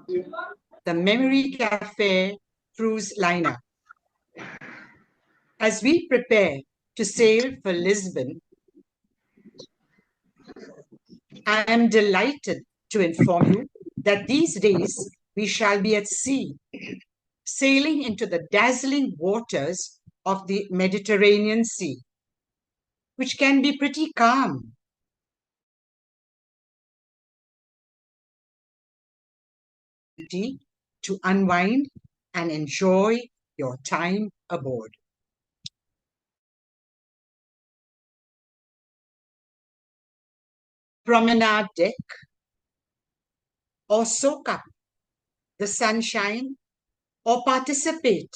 the Memory Cafe cruise liner. As we prepare to sail for Lisbon, I am delighted to inform you that these days we shall be at sea, sailing into the dazzling waters of the Mediterranean Sea, which can be pretty calm. To unwind and enjoy your time aboard. Promenade deck or soak up the sunshine or participate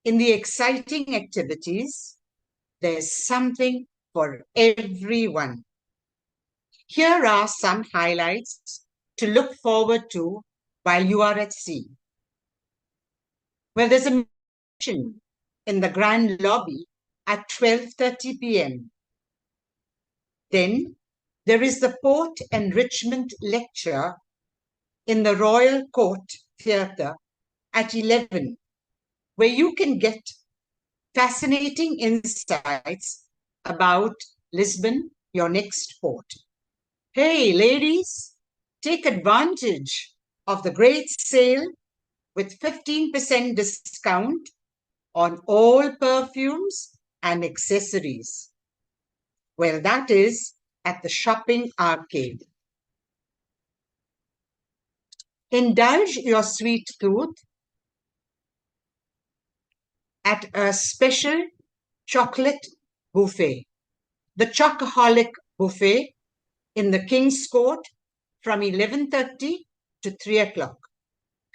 in the exciting activities. There's something for everyone. Here are some highlights to look forward to while you are at sea. Well, there's a mission in the grand lobby at 12:30 p.m. Then there is the Port Enrichment Lecture in the Royal Court Theatre at 11, where you can get fascinating insights about Lisbon, your next port. Hey, ladies, take advantage of the great sale with 15% discount on all perfumes and accessories. Well, that is at the shopping arcade. Indulge your sweet tooth at a special chocolate buffet, the Chocoholic Buffet in the King's Court from 11:30 to 3 o'clock,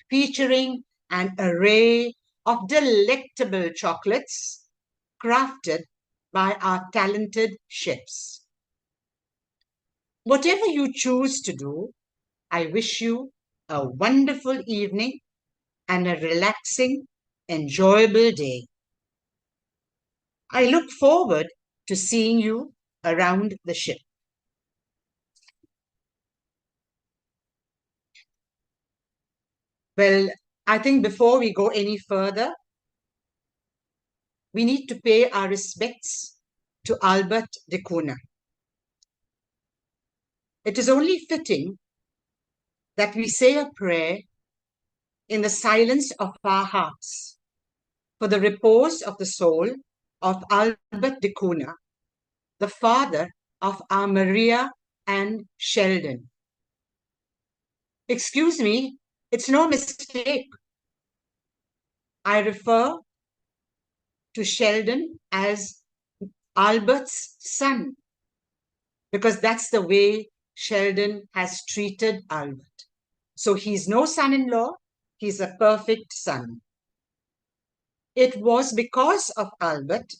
featuring an array of delectable chocolates crafted by our talented chefs. Whatever you choose to do, I wish you a wonderful evening and a relaxing, enjoyable day. I look forward to seeing you around the ship. Well, I think before we go any further, we need to pay our respects to Albert de Cunha. It is only fitting that we say a prayer in the silence of our hearts for the repose of the soul of Albert de Cunha, the father of our Maria and Sheldon. Excuse me, it's no mistake. I refer to Sheldon as Albert's son, because that's the way Sheldon has treated Albert. So he's no son-in-law, he's a perfect son. It was because of Albert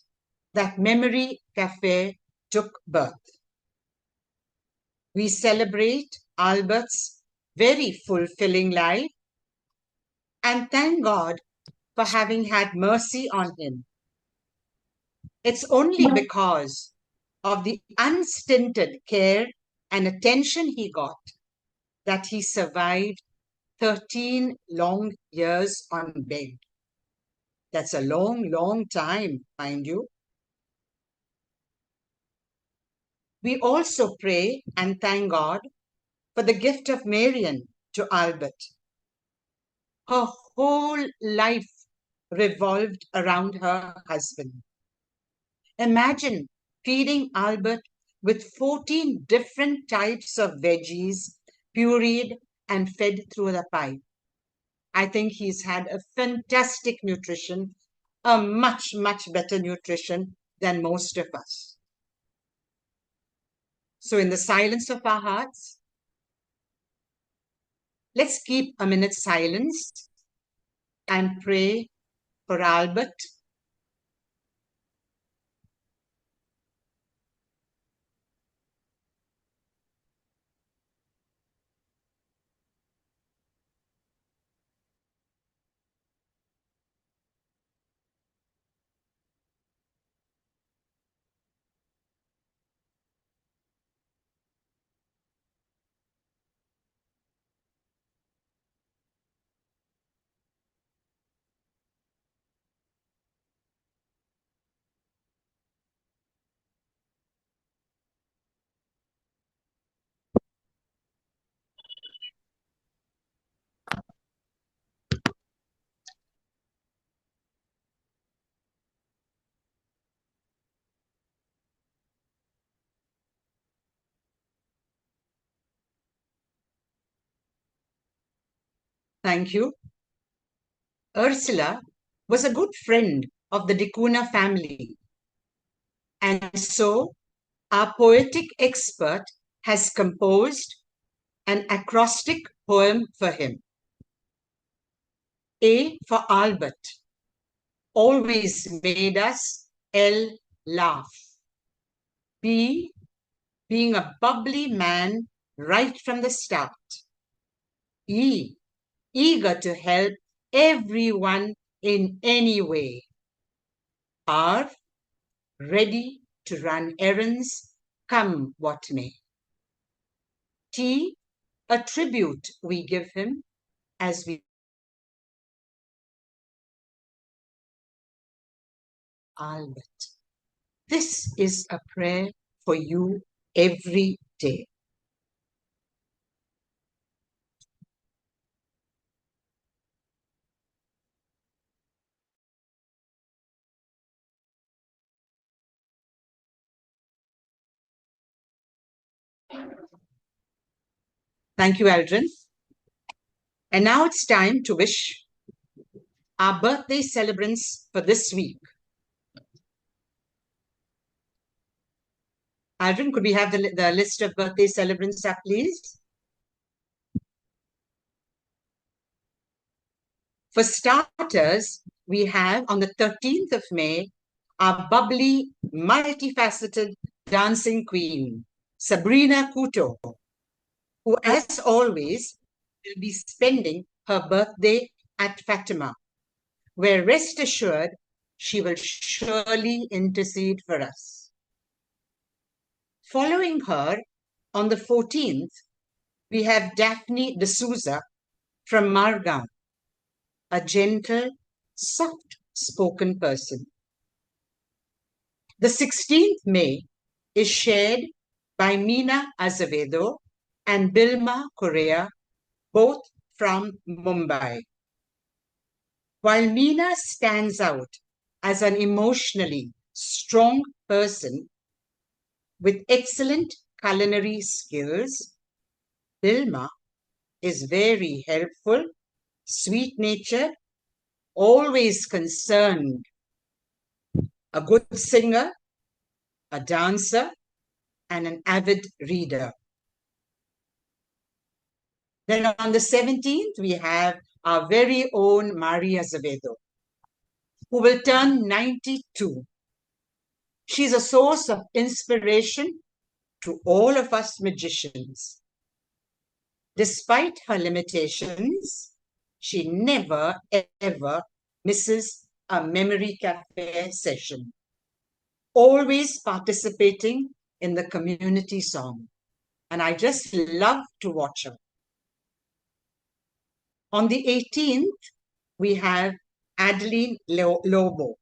that Memory Cafe took birth. We celebrate Albert's very fulfilling life and thank God for having had mercy on him. It's only because of the unstinted care and attention he got that he survived 13 long years on bed. That's a long, long time, mind you. We also pray and thank God for the gift of Marian to Albert. Her whole life revolved around her husband. Imagine feeding Albert with 14 different types of veggies, pureed and fed through the pipe. I think he's had a fantastic nutrition, a much, much better nutrition than most of us. So in the silence of our hearts, let's keep a minute's silence and pray for Albert. Thank you. Ursula was a good friend of the de Cunha family. And so our poetic expert has composed an acrostic poem for him. A for Albert, always made us laugh. B, being a bubbly man right from the start. E, eager to help everyone in any way. R, ready to run errands, come what may. T, a tribute we give him as we Albert. This is a prayer for you every day. Thank you, Aldrin. And now it's time to wish our birthday celebrants for this week. Aldrin, could we have the list of birthday celebrants up, please? For starters, we have on the 13th of May, our bubbly, multifaceted dancing queen, Sabrina Couto, who, as always, will be spending her birthday at Fatima, where, rest assured, she will surely intercede for us. Following her, on the 14th, we have Daphne D'Souza from Margam, a gentle, soft-spoken person. The 16th May is shared by Mina Azevedo and Bilma Correa, both from Mumbai. While Mina stands out as an emotionally strong person with excellent culinary skills, Bilma is very helpful, sweet-natured, always concerned, a good singer, a dancer, and an avid reader. Then on the 17th, we have our very own Maria Azevedo, who will turn 92. She's a source of inspiration to all of us magicians. Despite her limitations, she never, ever misses a Memory Cafe session, always participating in the community song. And I just love to watch her. On the 18th, we have Adeline Lobo.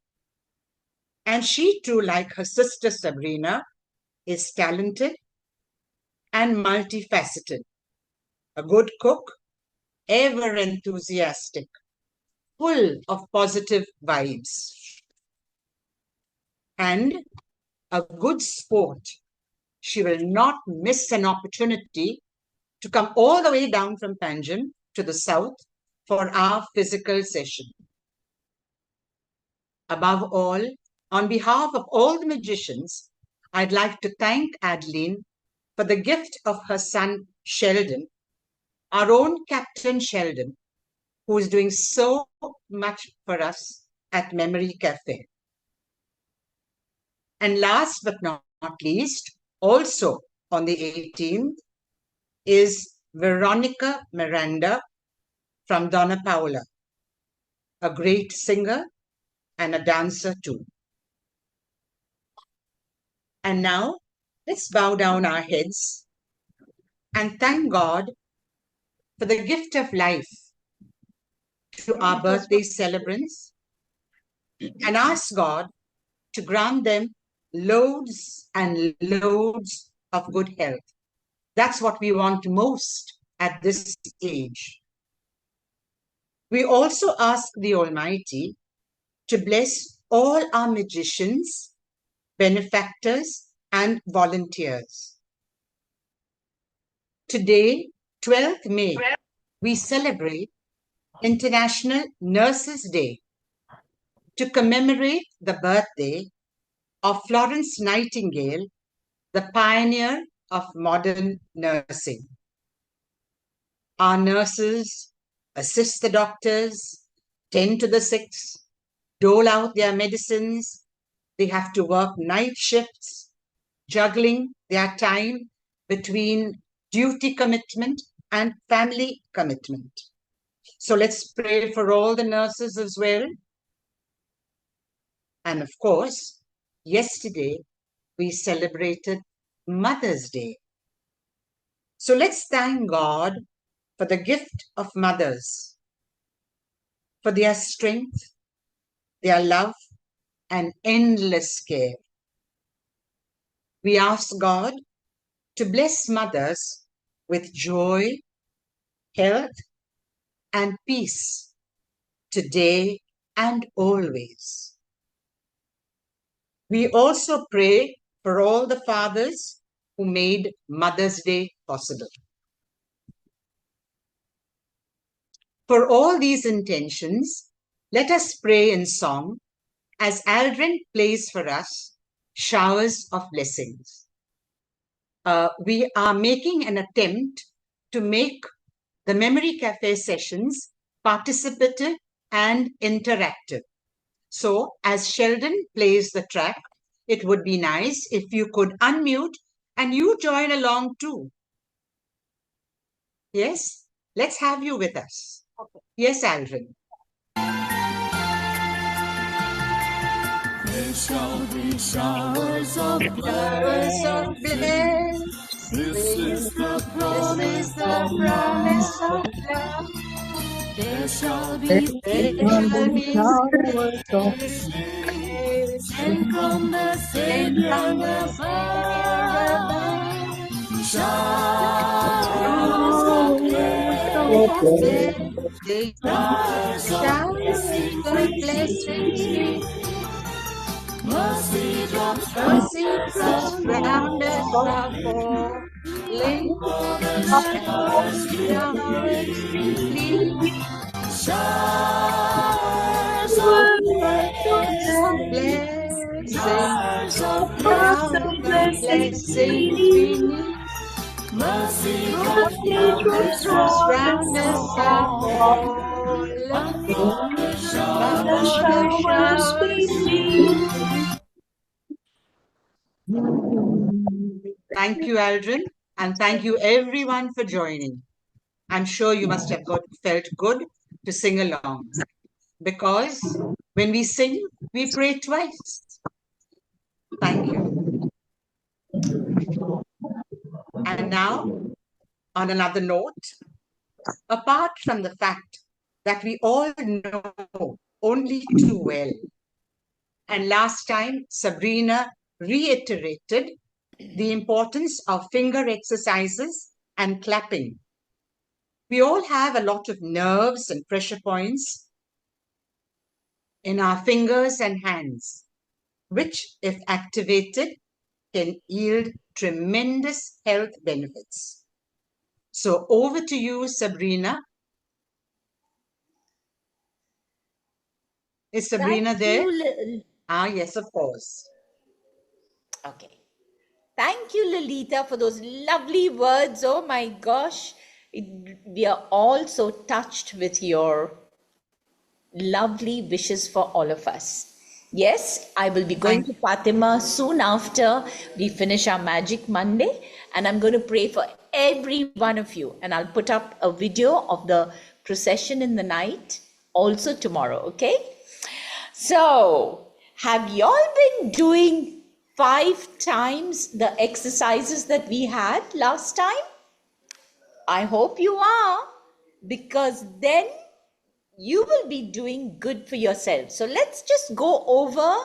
And she too, like her sister Sabrina, is talented and multifaceted. A good cook, ever enthusiastic, full of positive vibes. And a good sport. She will not miss an opportunity to come all the way down from Panjim to the south for our physical session. Above all, on behalf of all the magicians, I'd like to thank Adeline for the gift of her son, Sheldon, our own Captain Sheldon, who is doing so much for us at Memory Cafe. And last but not least, also on the 18th, is Veronica Miranda from Dona Paula, a great singer and a dancer too. And now, let's bow down our heads and thank God for the gift of life to our birthday celebrants and ask God to grant them loads and loads of good health. That's what we want most at this age. We also ask the Almighty to bless all our magicians, benefactors, and volunteers. Today, 12th May, we celebrate International Nurses Day to commemorate the birthday of Florence Nightingale, the pioneer of modern nursing. Our nurses assist the doctors, tend to the sick, dole out their medicines. They have to work night shifts, juggling their time between duty commitment and family commitment. So let's pray for all the nurses as well. And of course, yesterday we celebrated Mother's Day. So let's thank God for the gift of mothers, for their strength, their love, and endless care. We ask God to bless mothers with joy, health, and peace today and always. We also pray for all the fathers who made Mother's Day possible. For all these intentions, let us pray in song as Aldrin plays for us Showers of Blessings. We are making an attempt to make the Memory Cafe sessions participative and interactive. So as Sheldon plays the track, it would be nice if you could unmute and you join along too. Yes, let's have you with us. Okay. Yes, Aldrin. There shall be showers of blessings. This is the promise of love. There shall be showers of sent from the Savior above. Showers of blessings. Showers of blessings. Mercy drops round us are falling. Showers of blessings. Mercy drops round us are falling. Thank you, Aldrin, and thank you everyone for joining. I'm sure you must have felt good to sing along, because when we sing, we pray twice. Thank you. And now, on another note, apart from the fact that we all know only too well, and last time Sabrina reiterated the importance of finger exercises and clapping. We all have a lot of nerves and pressure points in our fingers and hands, which, if activated, can yield tremendous health benefits. So over to you, Sabrina. Is Sabrina there? Yes, of course. Okay. Thank you, Lalita, for those lovely words. Oh my gosh. We are all so touched with your lovely wishes for all of us. Yes, I will be going to Fatima soon after we finish our Magic Monday, and I'm going to pray for every one of you, and I'll put up a video of the procession in the night also tomorrow, okay? So, have y'all been doing 5 times the exercises that we had last time? I hope you are, because then you will be doing good for yourself. So let's just go over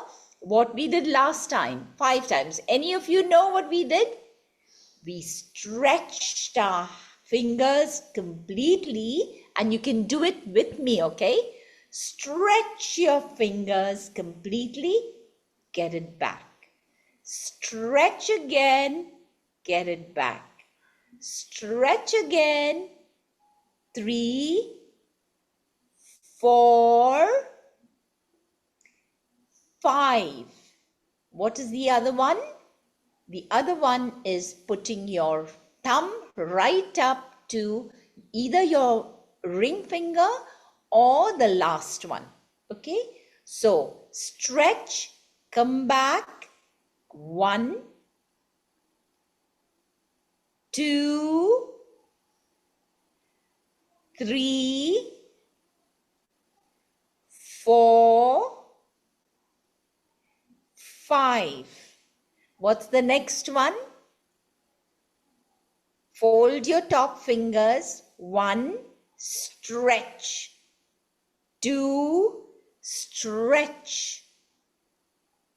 what we did last time, 5 times. Any of you know what we did? We stretched our fingers completely, and you can do it with me, okay? Stretch your fingers completely, get it back. Stretch again, get it back. Stretch again. 3, 4, 5. What is the other one? The other one is putting your thumb right up to either your ring finger or the last one. Okay, so stretch, come back. 1, 2, 3, 4, 5. What's the next one? Fold your top fingers. 1, stretch. 2, stretch.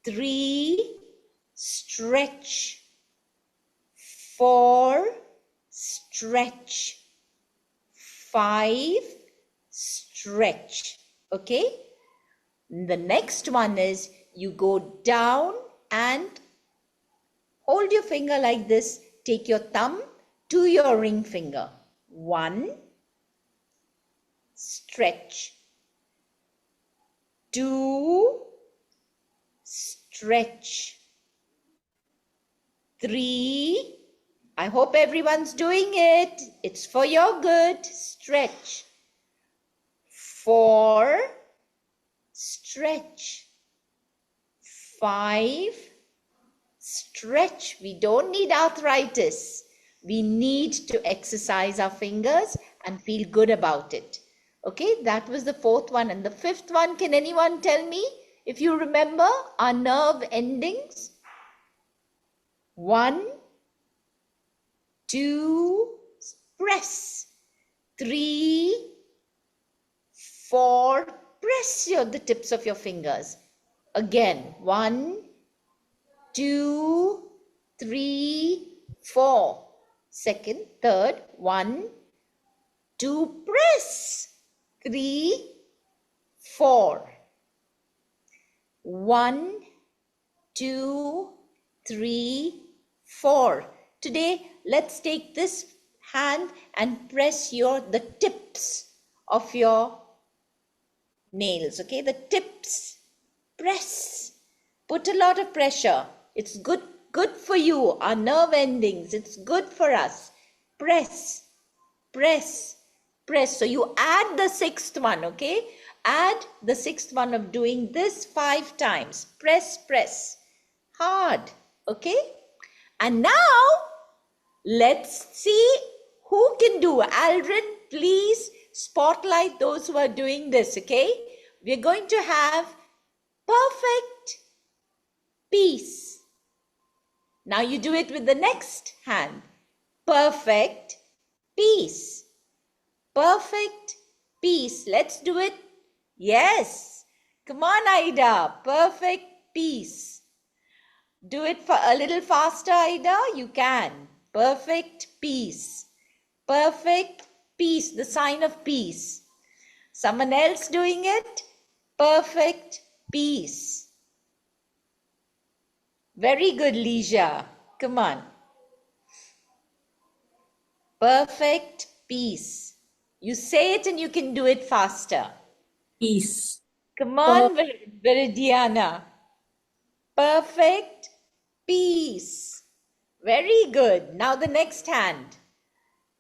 3, stretch. 4, stretch. 5, stretch. Okay? The next one is you go down and hold your finger like this. Take your thumb to your ring finger. 1, stretch. 2, stretch. 3, I hope everyone's doing it. It's for your good. Stretch. 4, stretch. 5, stretch. We don't need arthritis. We need to exercise our fingers and feel good about it. Okay, that was the 4th one. And the 5th one, can anyone tell me if you remember our nerve endings? 1, 2, press. 3, 4, press the tips of your fingers. Again, 1, 2, 3, 4. Second, third, 1, 2, press. 3, 4. 1, 2, 3, 4. Today, let's take this hand and press the tips of your nails. Okay, the tips. Press. Put a lot of pressure. It's good for you, our nerve endings. It's good for us. Press, press, press. So you add the 6th one, okay? Add the 6th one of doing this 5 times. Press, press. Hard, okay? And now, let's see who can do. Aldrin, please spotlight those who are doing this, okay? We're going to have perfect peace. Now you do it with the next hand. Perfect peace. Perfect peace. Let's do it. Yes. Come on, Ida. Perfect peace. Do it for a little faster, Ida. You can. Perfect peace. Perfect peace. The sign of peace. Someone else doing it. Perfect peace. Very good, Leisha. Come on. Perfect peace. You say it and you can do it faster. Peace. Come on, Viridiana. Perfect peace. Very good. Now the next hand.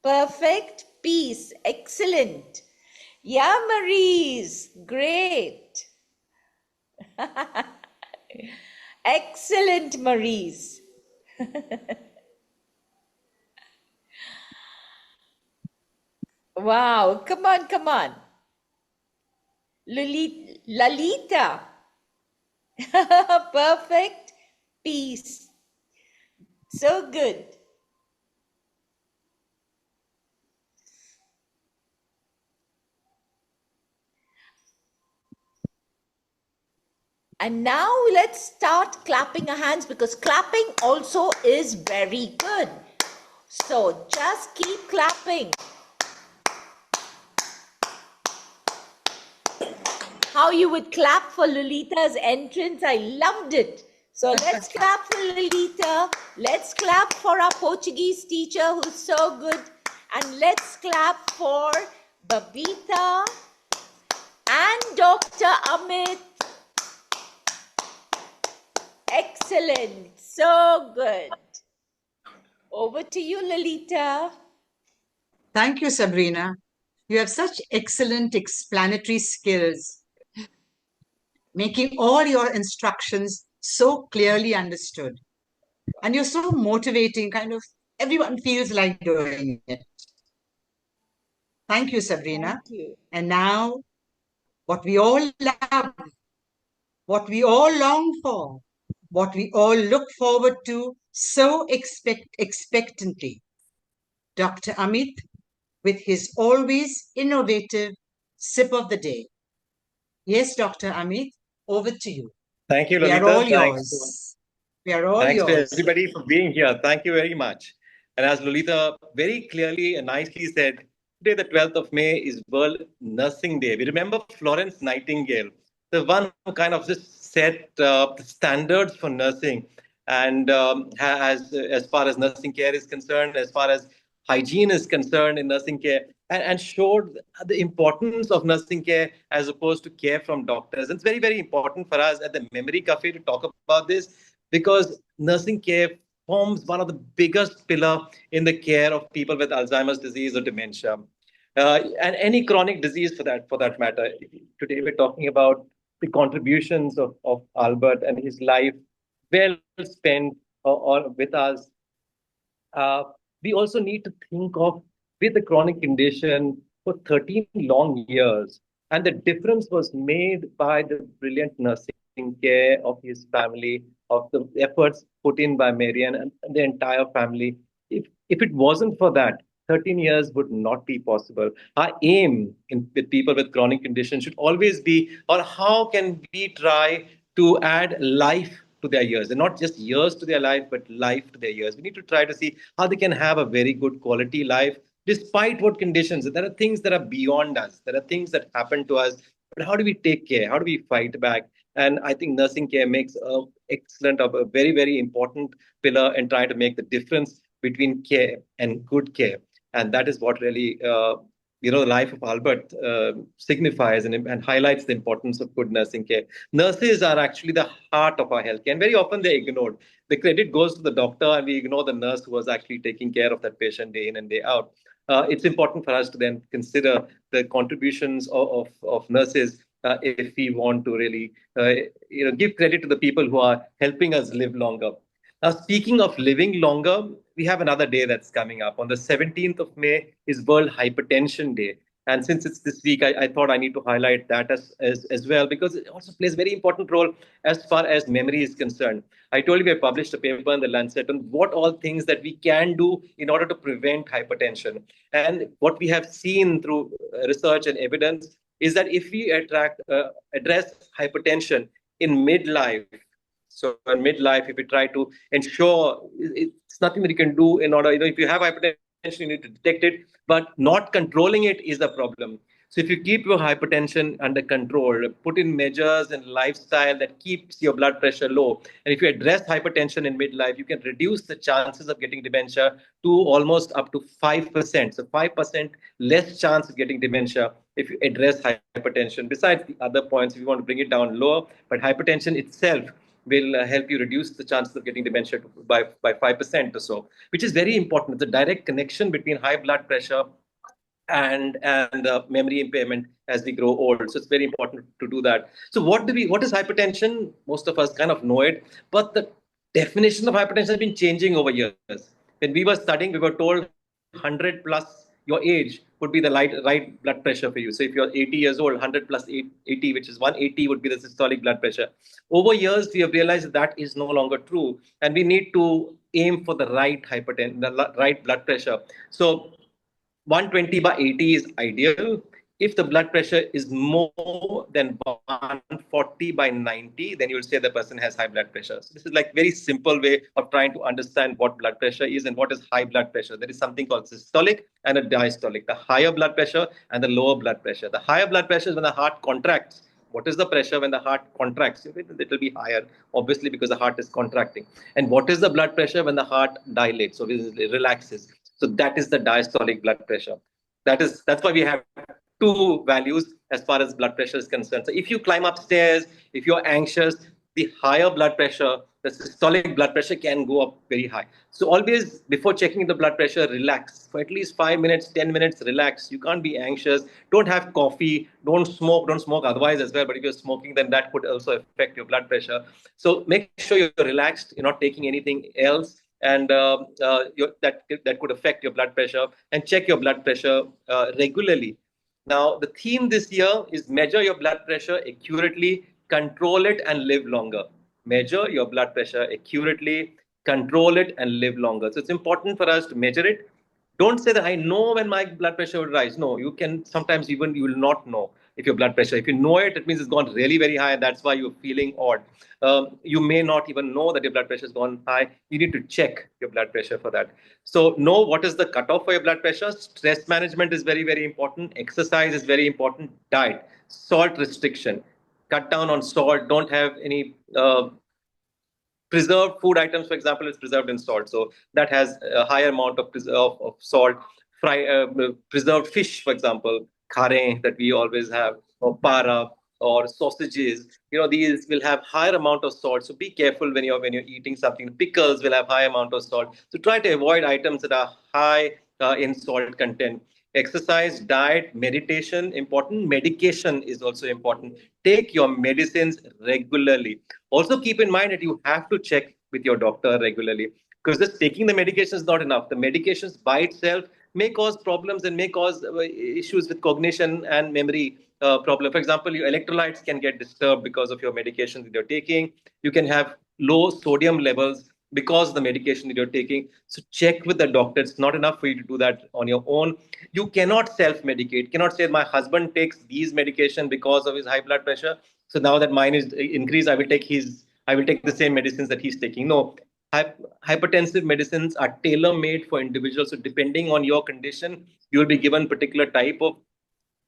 Perfect peace. Excellent. Yeah, Maurice. Great. Excellent, Maurice. Wow. Come on, come on. Lalita. Perfect peace. So good. And now let's start clapping our hands, because clapping also is very good. So just keep clapping. How you would clap for Lolita's entrance. I loved it. So let's clap for Lolita. Let's clap for our Portuguese teacher who's so good. And let's clap for Babita Dr. Amit. Excellent. So good. Over to you, Lalita. Thank you, Sabrina. You have such excellent explanatory skills, making all your instructions so clearly understood. And you're so motivating, kind of everyone feels like doing it. Thank you, Sabrina. Thank you. And now, what we all love, what we all long for, what we all look forward to so expectantly. Dr. Amit, with his always innovative sip of the day. Yes, Dr. Amit, over to you. Thank you, We are Lalita. all yours. We are all Thanks to yours. everybody for being here. Thank you very much. And as Lolita very clearly and nicely said, today, the 12th of May, is World Nursing Day. We remember Florence Nightingale, the one who kind of just set standards for nursing. And as far as nursing care is concerned, as far as hygiene is concerned in nursing care, and showed the importance of nursing care as opposed to care from doctors. And it's very, very important for us at the Memory Cafe to talk about this, because nursing care forms one of the biggest pillar in the care of people with Alzheimer's disease or dementia, and any chronic disease for that matter. Today we're talking about the contributions of Albert and his life well spent with us. We also need to think of with the chronic condition for 13 long years, and the difference was made by the brilliant nursing care of his family, of the efforts put in by Marian and the entire family. If it wasn't for that, 13 years would not be possible. Our aim with people with chronic conditions should always be, or how can we try to add life to their years, and not just years to their life, but life to their years. We need to try to see how they can have a very good quality life despite what conditions. There are things that are beyond us. There are things that happen to us. But how do we take care? How do we fight back? And I think nursing care makes a very, very important pillar in trying to make the difference between care and good care. And that is what really the life of Albert signifies and highlights the importance of good nursing care. Nurses are actually the heart of our healthcare, and very often they're ignored. The credit goes to the doctor, and we ignore the nurse who was actually taking care of that patient day in and day out. It's important for us to then consider the contributions of nurses if we want to really give credit to the people who are helping us live longer. Now, speaking of living longer, we have another day that's coming up. On the 17th of May is World Hypertension Day. And since it's this week, I thought I need to highlight that as well, because it also plays a very important role as far as memory is concerned. I told you we published a paper in the Lancet on what all things that we can do in order to prevent hypertension. And what we have seen through research and evidence is that if we address hypertension in midlife, so in midlife, if we try to ensure, it's nothing that you can do in order, if you have hypertension, you need to detect it, but not controlling it is the problem. So if you keep your hypertension under control, put in measures and lifestyle that keeps your blood pressure low, and if you address hypertension in midlife, you can reduce the chances of getting dementia to almost up to 5%. So 5% less chance of getting dementia if you address hypertension. Besides the other points, if you want to bring it down lower, but hypertension itself will help you reduce the chances of getting dementia by 5% or so, which is very important. It's a direct connection between high blood pressure and memory impairment as we grow old. So it's very important to do that. So what is hypertension? Most of us kind of know it, but the definition of hypertension has been changing over years. When we were studying, we were told 100 plus your age would be the right blood pressure for you. So if you're 80 years old, 100 plus 80, which is 180, would be the systolic blood pressure. Over years, we have realized that is no longer true, and we need to aim for the right hypertension, the right blood pressure. So 120 by 80 is ideal. If the blood pressure is more than 140 by 90, then you will say the person has high blood pressure. So this is like very simple way of trying to understand what blood pressure is and what is high blood pressure. There is something called systolic and a diastolic, the higher blood pressure and the lower blood pressure. The higher blood pressure is when the heart contracts. What is the pressure when the heart contracts? It will be higher, obviously, because the heart is contracting. And what is the blood pressure when the heart dilates, so it relaxes? So that is the diastolic blood pressure. That's why we have two values as far as blood pressure is concerned. So if you climb upstairs, if you're anxious, the higher blood pressure, the systolic blood pressure can go up very high. So always before checking the blood pressure, relax for at least 5 minutes, 10 minutes, relax. You can't be anxious. Don't have coffee. Don't smoke otherwise as well. But if you're smoking, then that could also affect your blood pressure. So make sure you're relaxed. You're not taking anything else. And that could affect your blood pressure, and check your blood pressure regularly. Now, the theme this year is measure your blood pressure accurately, control it, and live longer. Measure your blood pressure accurately, control it, and live longer. So it's important for us to measure it. Don't say that I know when my blood pressure will rise. No, you can sometimes even you will not know if your blood pressure. If you know it, it means it's gone really very high, and that's why you're feeling odd. You may not even know that your blood pressure has gone high. You need to check your blood pressure for that. So know what is the cutoff for your blood pressure. Stress management is very, very important. Exercise is very important. Diet, salt restriction, cut down on salt. Don't have any preserved food items, for example, is preserved in salt. So that has a higher amount of salt. Preserved fish, for example, khare that we always have, or para, or sausages. These will have higher amount of salt. So be careful when you're eating something. Pickles will have high amount of salt. So try to avoid items that are high in salt content. Exercise, diet, meditation, important. Medication is also important. Take your medicines regularly. Also keep in mind that you have to check with your doctor regularly, because just taking the medication is not enough. The medications by itself may cause problems and may cause issues with cognition and memory problem. For example, your electrolytes can get disturbed because of your medication that you're taking. You can have low sodium levels because of the medication that you're taking. So check with the doctor. It's not enough for you to do that on your own. You cannot self-medicate. Cannot say my husband takes these medication because of his high blood pressure, so now that mine is increased, I will take the same medicines that he's taking. No, hypertensive medicines are tailor-made for individuals. So depending on your condition, you will be given particular type of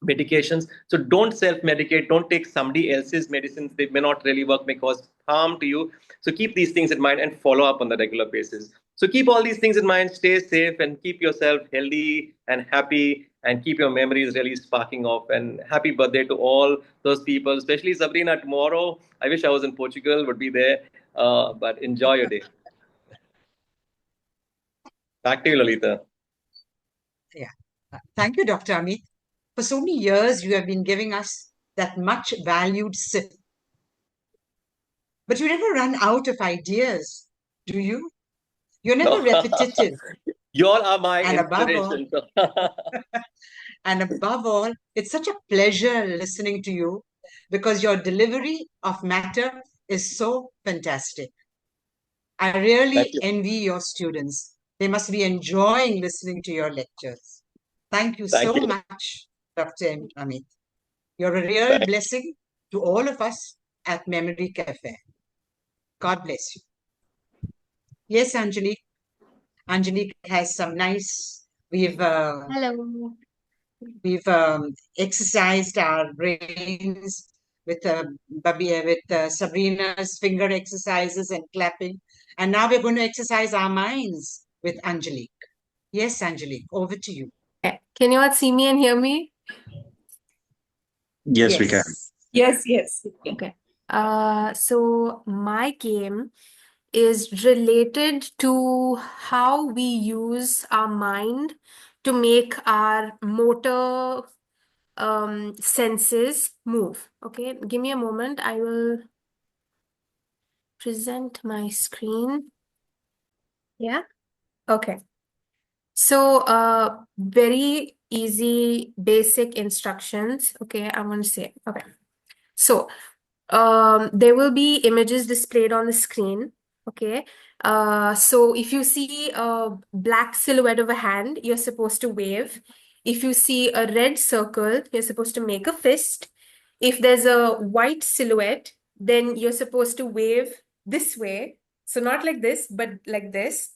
medications. So don't self-medicate. Don't take somebody else's medicines. They may not really work, may cause harm to you. So keep these things in mind and follow up on the regular basis. So keep all these things in mind, stay safe, and keep yourself healthy and happy, and keep your memories really sparking off. And happy birthday to all those people, especially Sabrina tomorrow. I wish I was in Portugal, would be there. But enjoy your day. Back to you, Lolita. Yeah. Thank you, Dr. Amit. For so many years, you have been giving us that much valued sip. But you never run out of ideas, do you? You're never repetitive. You all are my And inspiration. And above all, it's such a pleasure listening to you, because your delivery of matter is so fantastic. I really envy your students. They must be enjoying listening to your lectures. Thank you so much, Dr. Amit. You're a real blessing to all of us at Memory Cafe. God bless you. Yes, Angelique. Angelique has some nice, Hello. We've exercised our brains with Sabrina's finger exercises and clapping. And now we're going to exercise our minds with Angelique. Yes, Angelique, over to you. Can you all see me and hear me? Yes, we can. Yes. Okay. So my game is related to how we use our mind to make our motor senses move. Okay, give me a moment. I will present my screen. Yeah. Okay. So very easy, basic instructions. Okay, I'm going to say. Okay. So there will be images displayed on the screen. Okay. So if you see a black silhouette of a hand, you're supposed to wave. If you see a red circle, you're supposed to make a fist. If there's a white silhouette, then you're supposed to wave this way. So not like this, but like this.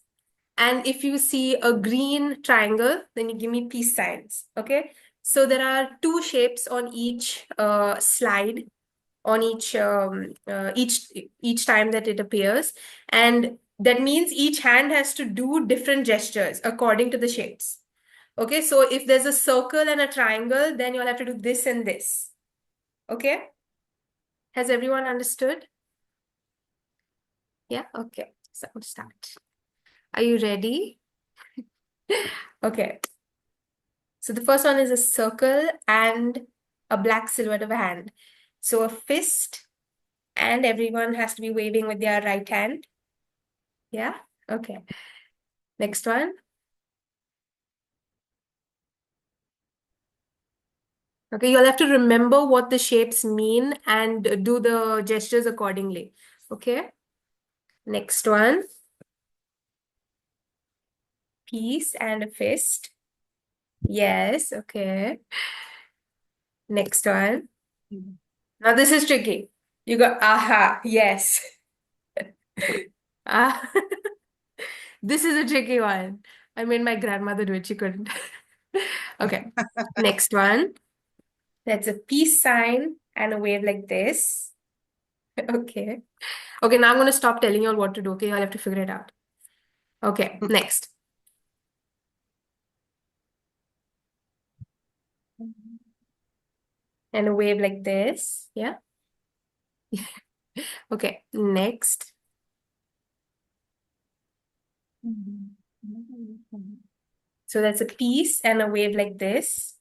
And if you see a green triangle, then you give me peace signs. Okay. So there are two shapes on each slide, on each time that it appears, and that means each hand has to do different gestures according to the shapes. Okay, so if there's a circle and a triangle, then you'll have to do this and this. Okay? Has everyone understood? Yeah, okay. So I'll start. Are you ready? Okay. So the first one is a circle and a black silhouette of a hand. So a fist, and everyone has to be waving with their right hand. Yeah? Okay. Next one. Okay, you'll have to remember what the shapes mean and do the gestures accordingly. Okay. Next one. Peace and a fist. Yes, okay. Next one. Now this is tricky. You got aha, yes. Ah, this is a tricky one. I made my grandmother do it, she couldn't. Okay, next one. That's a peace sign and a wave like this. Okay. Okay, now I'm going to stop telling you all what to do. Okay, I'll have to figure it out. Okay, next. And a wave like this. Yeah. Okay, next. So that's a peace and a wave like this.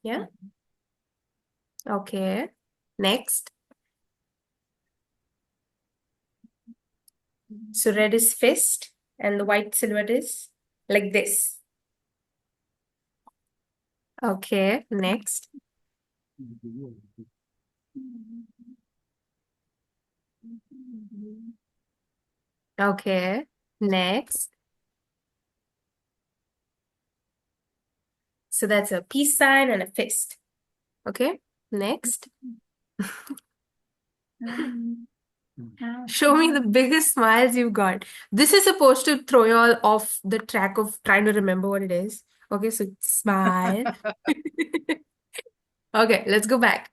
Yeah. Okay. Next. So red is fist and the white silhouette is like this. Okay. Next. Okay. Next. So that's a peace sign and a fist. Okay. Next. Show me the biggest smiles you've got. This is supposed to throw you all off the track of trying to remember what it is. Okay, so smile. Okay, let's go back.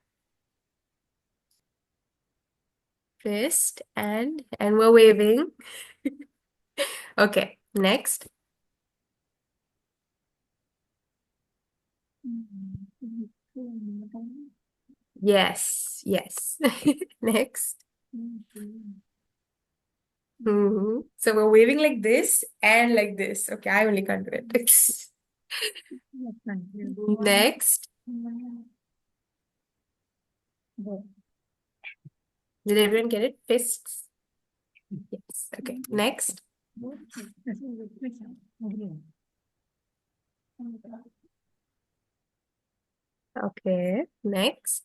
Fist and we're waving. Okay, next. Yes, yes. Next. So we're waving like this and like this. Okay, I only can't do it. Next. Did everyone get it? Fists. Yes. Okay. Next. Okay. Next.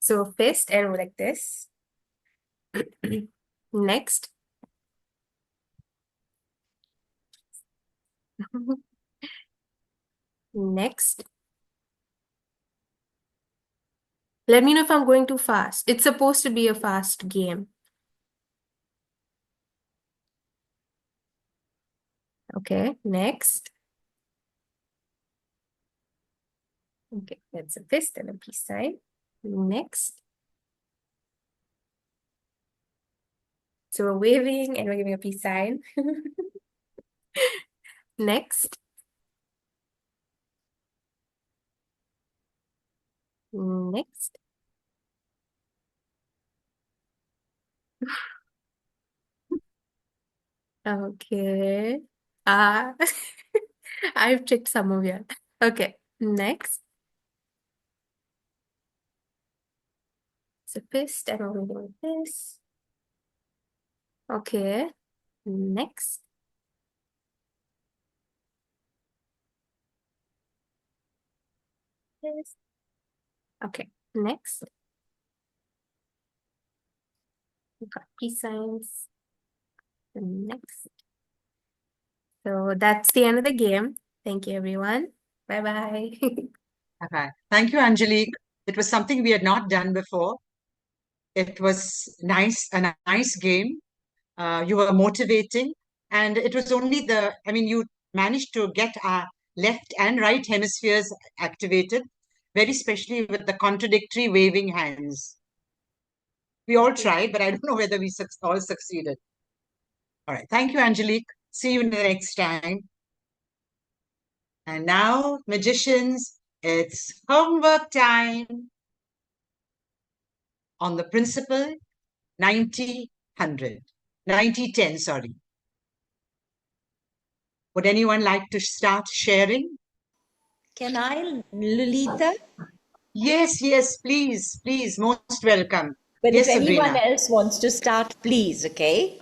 So fist and like this. Next. Next. Let me know if I'm going too fast. It's supposed to be a fast game. Okay, next. Okay, that's a fist and a peace sign. Next. So we're waving and we're giving a peace sign. Next. Next. Okay. I've checked some of you. Okay, next. So fist and we're going like this. Okay, next. This. Okay, next. We've got peace signs. Next. So that's the end of the game. Thank you, everyone. Bye-bye. Okay. Thank you, Angelique. It was something we had not done before. It was nice, a nice game. You were motivating, and it was only you managed to get our left and right hemispheres activated, very especially with the contradictory waving hands. We all tried, but I don't know whether we all succeeded. All right. Thank you, Angelique. See you the next time. And now, magicians, it's homework time on the principle 90-100. 90-10, sorry. Would anyone like to start sharing? Can I, Lolita? Yes, yes, please, please, most welcome. But Yes, if anyone Sabrina. else wants to start, please, okay?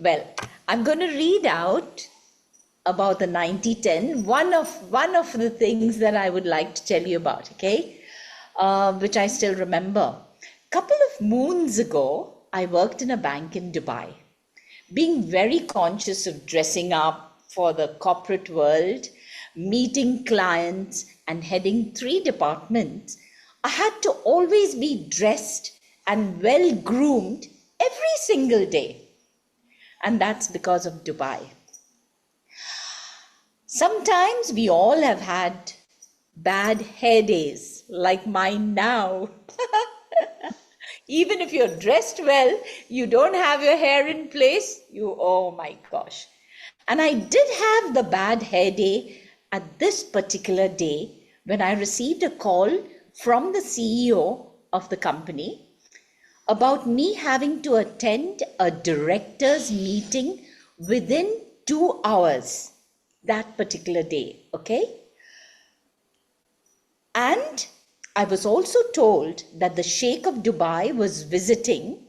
Well, I'm going to read out about the 90-10, one of the things that I would like to tell you about, okay? Which I still remember. Couple of moons ago, I worked in a bank in Dubai. Being very conscious of dressing up for the corporate world, meeting clients, and heading 3 departments, I had to always be dressed and well groomed every single day. And that's because of Dubai. Sometimes we all have had bad hair days, like mine now. Even if you're dressed well, you don't have your hair in place, oh my gosh. And I did have the bad hair day at this particular day when I received a call from the CEO of the company about me having to attend a director's meeting within 2 hours that particular day, okay? And I was also told that the Sheikh of Dubai was visiting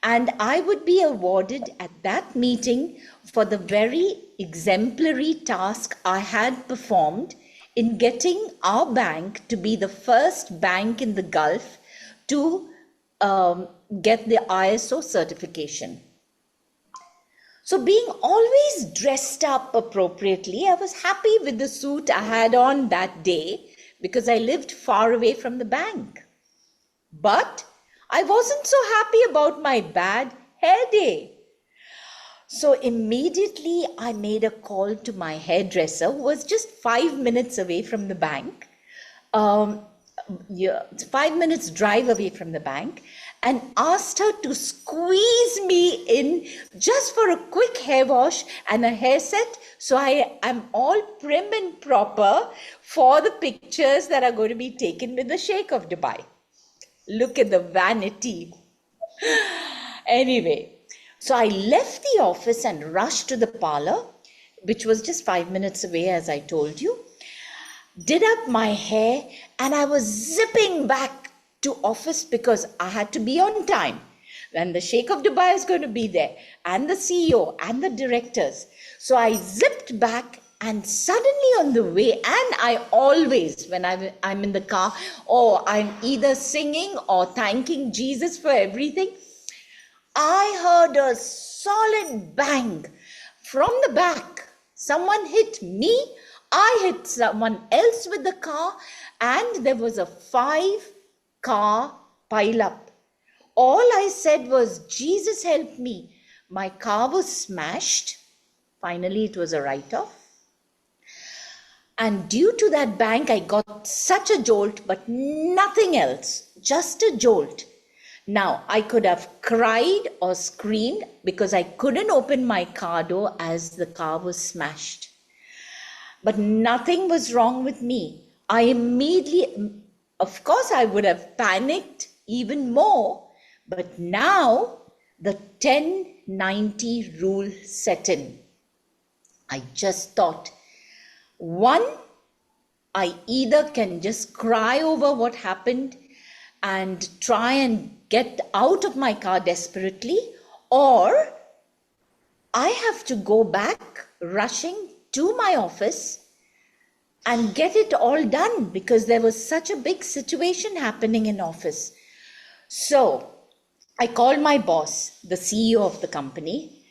and I would be awarded at that meeting for the very exemplary task I had performed in getting our bank to be the first bank in the Gulf to get the ISO certification. So being always dressed up appropriately, I was happy with the suit I had on that day because I lived far away from the bank. But I wasn't so happy about my bad hair day. So immediately I made a call to my hairdresser who was just 5 minutes away from the bank. 5 minutes drive away from the bank, and asked her to squeeze me in just for a quick hair wash and a hairset, so I am all prim and proper for the pictures that are going to be taken with the Sheikh of Dubai. Look at the vanity. Anyway, so I left the office and rushed to the parlor, which was just 5 minutes away, as I told you. Did up my hair, and I was zipping back to office because I had to be on time. And the Sheikh of Dubai is going to be there, and the CEO and the directors. So I zipped back, and suddenly on the way, and I always, when I'm in the car, I'm either singing or thanking Jesus for everything, I heard a solid bang from the back. Someone hit me, I hit someone else with the car, and there was a 5-car pile-up. All I said was, Jesus help me. My car was smashed. Finally, it was a write-off. And due to that bang, I got such a jolt, but nothing else, just a jolt. Now, I could have cried or screamed because I couldn't open my car door as the car was smashed. But nothing was wrong with me. I immediately, of course, I would have panicked even more, but now the 10-90 rule set in. I just thought, one, I either can just cry over what happened and try and get out of my car desperately, or I have to go back rushing to my office and get it all done because there was such a big situation happening in office. So I called my boss, the CEO of the company,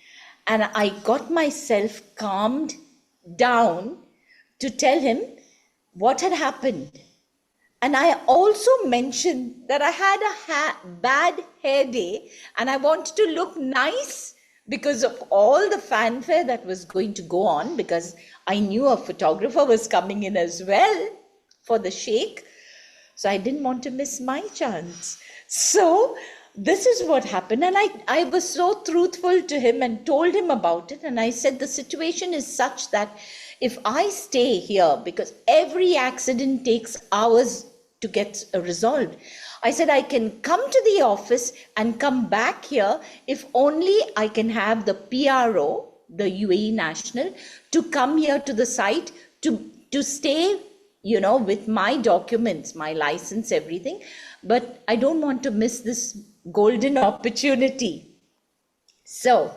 and I got myself calmed down to tell him what had happened. And I also mentioned that I had a bad hair day and I wanted to look nice because of all the fanfare that was going to go on, because I knew a photographer was coming in as well for the Sheikh. So I didn't want to miss my chance. So this is what happened. And I was so truthful to him and told him about it. And I said, the situation is such that if I stay here, because every accident takes hours to get resolved, I said, I can come to the office and come back here if only I can have the PRO, the UAE National, to come here to the site to stay, you know, with my documents, my license, everything. But I don't want to miss this golden opportunity. So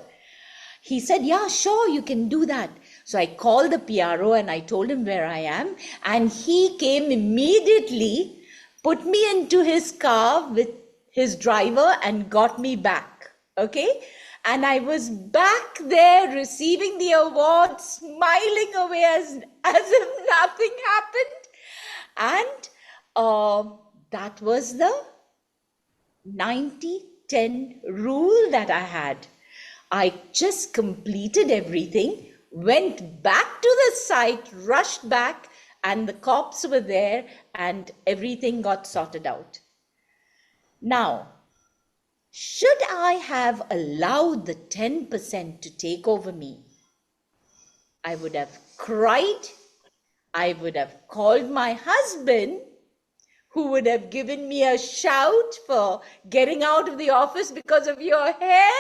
he said, yeah, sure, you can do that. So I called the PRO and I told him where I am. And he came immediately, put me into his car with his driver and got me back. Okay. And I was back there receiving the award, smiling away as if nothing happened. And that was the 90-10 rule that I had. I just completed everything, went back to the site, rushed back, and the cops were there and everything got sorted out. Now, should I have allowed the 10% to take over me? I would have cried. I would have called my husband, who would have given me a shout for getting out of the office because of your hair.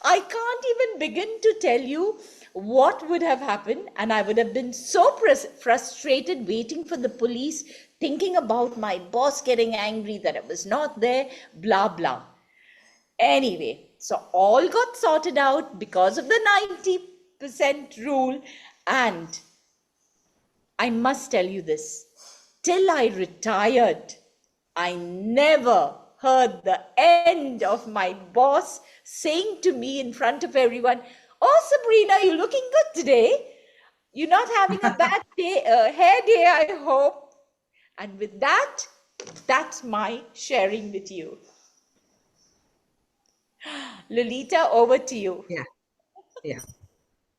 I can't even begin to tell you what would have happened. And I would have been so frustrated waiting for the police, thinking about my boss getting angry that I was not there, blah, blah. Anyway, so all got sorted out because of the 90% rule. And I must tell you this, till I retired, I never heard the end of my boss saying to me in front of everyone, oh, Sabrina, you're looking good today. You're not having a bad day, hair day, I hope. And with that, that's my sharing with you. Lolita, over to you. Yeah.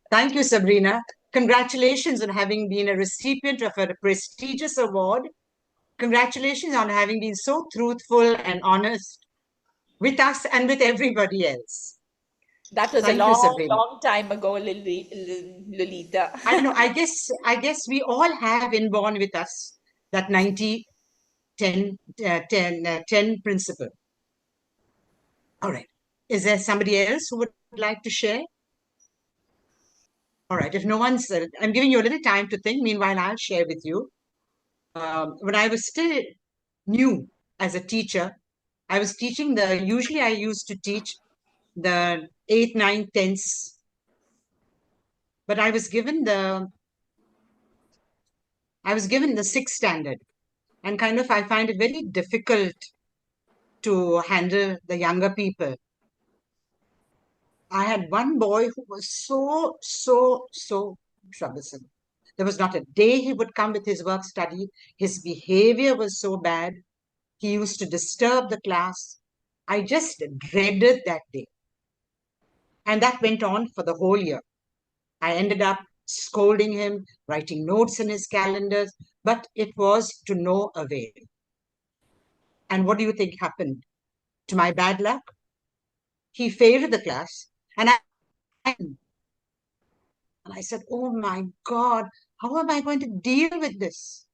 Thank you, Sabrina. Congratulations on having been a recipient of a prestigious award. Congratulations on having been so truthful and honest with us and with everybody else. That was Thank a you, Sabrina. long time ago, Lolita. I know. I guess we all have inborn with us that 90-10 principle. All right. Is there somebody else who would like to share? All right. If no one's, I'm giving you a little time to think. Meanwhile, I'll share with you. When I was still new as a teacher, I was teaching usually I used to teach the 8th, 9th, 10th, but I was given the 6th standard, and kind of I find it very difficult to handle the younger people. I had one boy who was so troublesome. There was not a day he would come with his work study. His behavior was so bad. He used to disturb the class. I just dreaded that day. And that went on for the whole year. I ended up scolding him, writing notes in his calendars, but it was to no avail. And what do you think happened? To my bad luck, he failed the class. And I said, oh my God, how am I going to deal with this?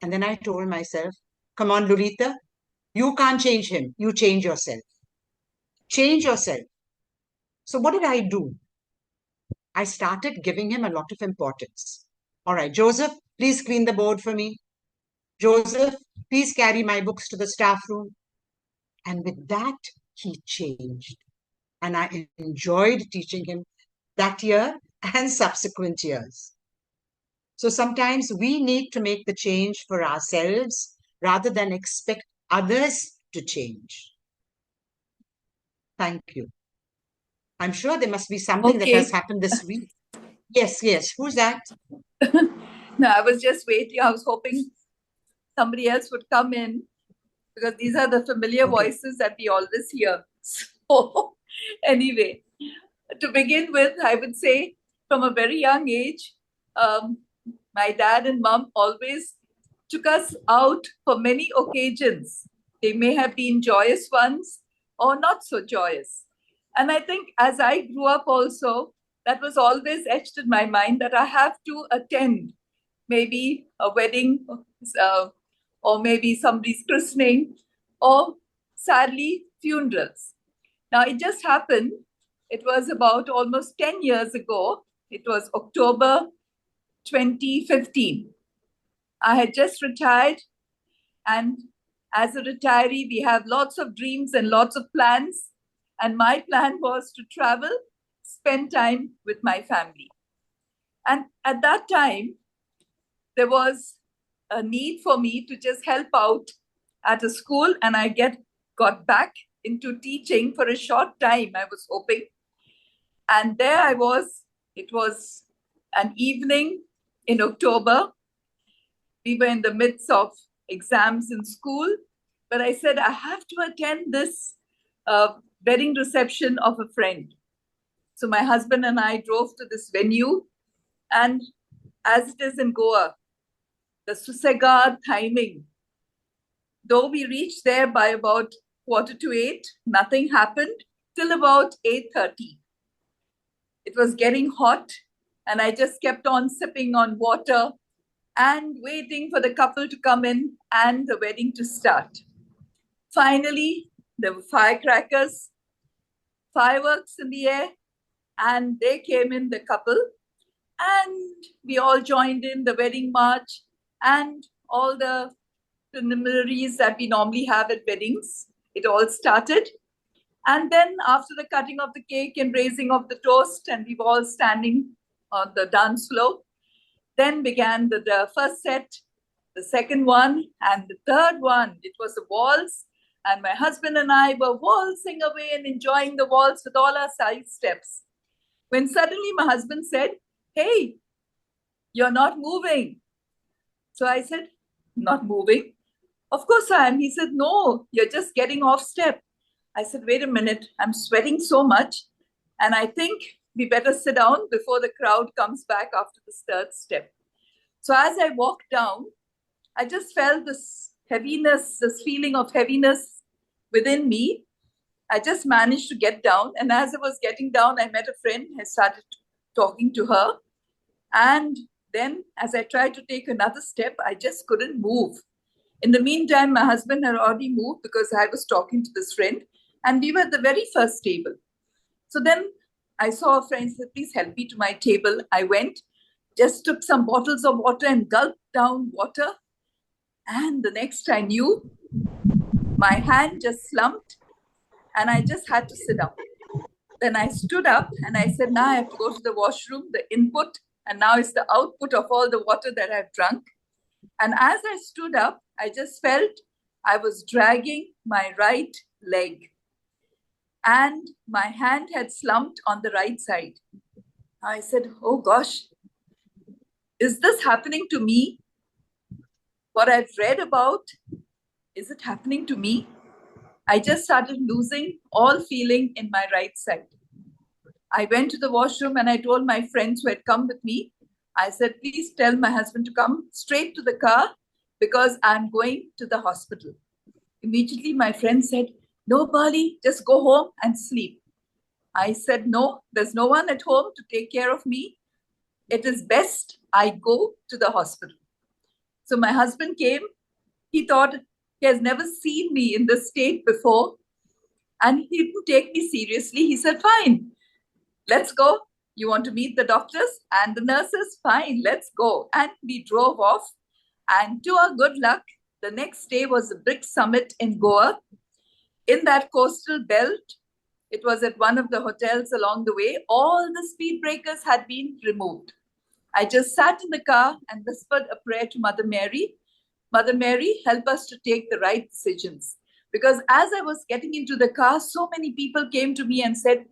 And then I told myself, come on, Lolita, you can't change him. You change yourself. Change yourself. So what did I do? I started giving him a lot of importance. All right, Joseph, please clean the board for me. Joseph, please carry my books to the staff room. And with that, he changed. And I enjoyed teaching him that year and subsequent years. So sometimes we need to make the change for ourselves rather than expect others to change. Thank you. I'm sure there must be something that has happened this week. Yes. Who's that? No, I was just waiting. I was hoping somebody else would come in because these are the familiar voices that we always hear. So anyway, to begin with, I would say from a very young age, my dad and mom always took us out for many occasions. They may have been joyous ones or not so joyous. And I think as I grew up also, that was always etched in my mind that I have to attend maybe a wedding or maybe somebody's christening or sadly funerals. Now it just happened, it was about almost 10 years ago. It was October 2015. I had just retired, and as a retiree, we have lots of dreams and lots of plans. And my plan was to travel, spend time with my family. And at that time, there was a need for me to just help out at a school, and I got back into teaching for a short time, I was hoping. And there I was. It was an evening in October. We were in the midst of exams in school, but I said, I have to attend this wedding reception of a friend. So my husband and I drove to this venue, and as it is in Goa, the Susegad timing, though we reached there by about 7:45, nothing happened till about 8:30. It was getting hot, and I just kept on sipping on water and waiting for the couple to come in and the wedding to start. Finally, there were firecrackers, fireworks in the air, and they came in, the couple, and we all joined in the wedding march and all the preliminaries that we normally have at weddings. It all started. And then after the cutting of the cake and raising of the toast, and we were all standing on the dance floor, then began the first set, the second one, and the third one. It was a waltz, and my husband and I were waltzing away and enjoying the waltz with all our side steps. When suddenly my husband said, "Hey, you're not moving." So I said, "Not moving? Of course I am." He said, "No, you're just getting off step." I said, "Wait a minute, I'm sweating so much, and I think we better sit down before the crowd comes back after the third step." So as I walked down, I just felt this heaviness, this feeling of heaviness within me. I just managed to get down, and as I was getting down, I met a friend. I started talking to her, and then as I tried to take another step, I just couldn't move. In the meantime, my husband had already moved because I was talking to this friend, and we were at the very first table. So then I saw a friend said, "Please help me to my table." I went, just took some bottles of water and gulped down water. And the next I knew, my hand just slumped and I just had to sit down. Then I stood up and I said, now I have to go to the washroom, the input, and now it's the output of all the water that I've drunk. And as I stood up, I just felt I was dragging my right leg, and my hand had slumped on the right side. I said, "Oh gosh, is this happening to me? What I've read about, is it happening to me?" I just started losing all feeling in my right side. I went to the washroom and I told my friends who had come with me, I said, "Please tell my husband to come straight to the car because I'm going to the hospital." Immediately my friend said, "No, Bali, just go home and sleep." I said, "No, there's no one at home to take care of me. It is best I go to the hospital." So my husband came. He thought he has never seen me in this state before, and he didn't take me seriously. He said, "Fine, let's go. You want to meet the doctors and the nurses? Fine, let's go." And we drove off. And to our good luck, the next day was the BRICS Summit in Goa. In that coastal belt, it was at one of the hotels along the way, all the speed breakers had been removed. I just sat in the car and whispered a prayer to Mother Mary. "Mother Mary, help us to take the right decisions." Because as I was getting into the car, so many people came to me and said,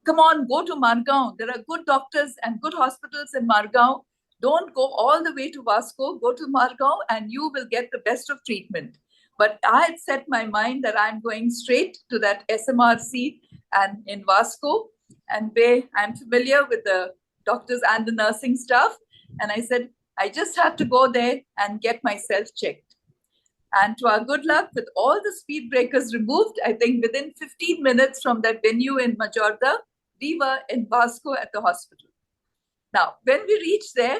"Come on, go to Margao. There are good doctors and good hospitals in Margao. Don't go all the way to Vasco. Go to Margao and you will get the best of treatment." But I had set my mind that I'm going straight to that SMRC and in Vasco, and where I'm familiar with the doctors and the nursing staff. And I said, I just have to go there and get myself checked. And to our good luck, with all the speed breakers removed, I think within 15 minutes from that venue in Majorda, we were in Vasco at the hospital. Now, when we reached there,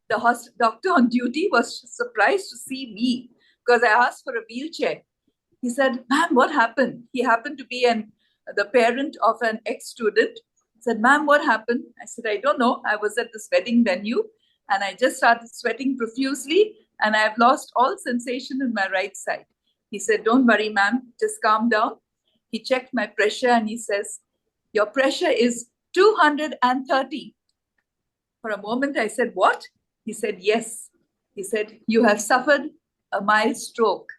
the doctor on duty was surprised to see me because I asked for a wheelchair. He said, "Ma'am, what happened?" He happened to be the parent of an ex-student. He said, "Ma'am, what happened?" I said, "I don't know. I was at this wedding venue and I just started sweating profusely and I've lost all sensation in my right side." He said, "Don't worry, ma'am. Just calm down." He checked my pressure and he says, "Your pressure is 230. For a moment, I said, "What?" He said, "Yes." He said, "You have suffered a mild stroke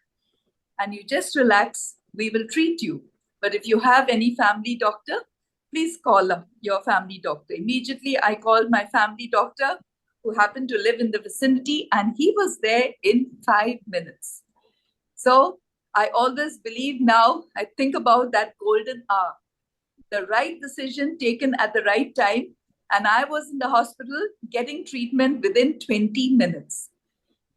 and you just relax. We will treat you. But if you have any family doctor, please call your family doctor." Immediately, I called my family doctor who happened to live in the vicinity, and he was there in 5 minutes. So I always believe now, I think about that golden hour, the right decision taken at the right time. And I was in the hospital getting treatment within 20 minutes.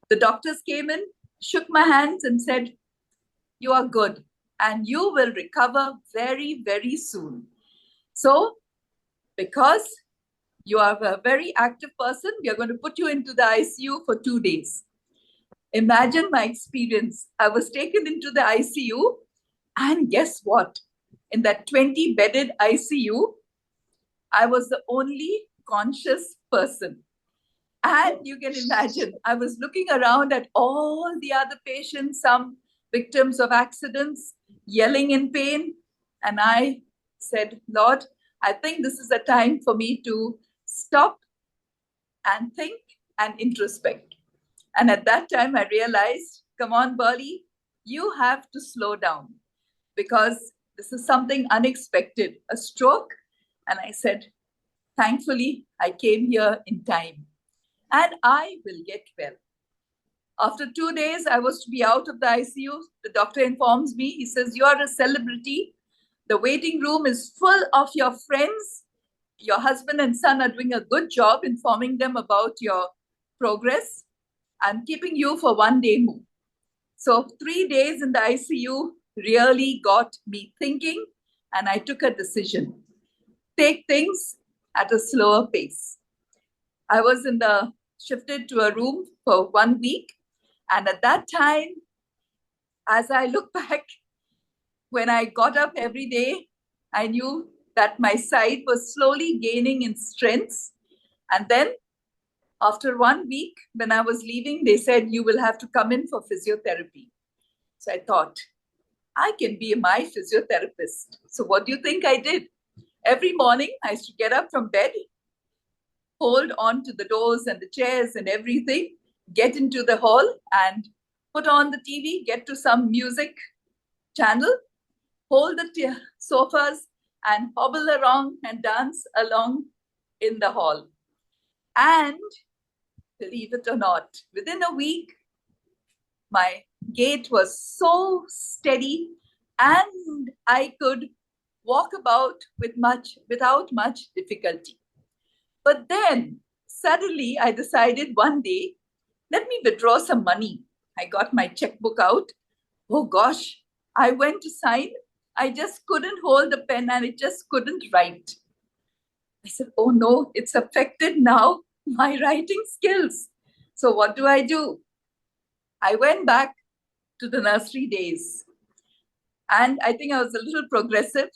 The doctors came in, shook my hands and said, "You are good and you will recover very, very soon." So, because you are a very active person, we are going to put you into the ICU for 2 days. Imagine my experience. I was taken into the ICU, and guess what? In that 20-bedded ICU, I was the only conscious person. And you can imagine, I was looking around at all the other patients, some victims of accidents, yelling in pain. And I said, "Lord, I think this is a time for me to stop and think and introspect." And at that time, I realized, come on, Burley, you have to slow down because this is something unexpected, a stroke. And I said, thankfully, I came here in time and I will get well. After 2 days, I was to be out of the ICU. The doctor informs me, he says, "You are a celebrity. The waiting room is full of your friends. Your husband and son are doing a good job informing them about your progress. I'm keeping you for 1 day more." So 3 days in the ICU really got me thinking, and I took a decision. Take things at a slower pace. I was shifted to a room for 1 week. And at that time, as I look back, when I got up every day, I knew that my side was slowly gaining in strength. And then after 1 week, when I was leaving, they said, "You will have to come in for physiotherapy." So I thought, I can be my physiotherapist. So what do you think I did? Every morning, I used to get up from bed, hold on to the doors and the chairs and everything, get into the hall and put on the TV, get to some music channel, hold the sofas and hobble around and dance along in the hall. And believe it or not, within a week, my gait was so steady and I could walk about without much difficulty. But then suddenly I decided one day, let me withdraw some money. I got my checkbook out. Oh gosh, I went to sign. I just couldn't hold the pen and it just couldn't write. I said, oh no, it's affected now my writing skills. So what do? I went back to the nursery days. And I think I was a little progressive.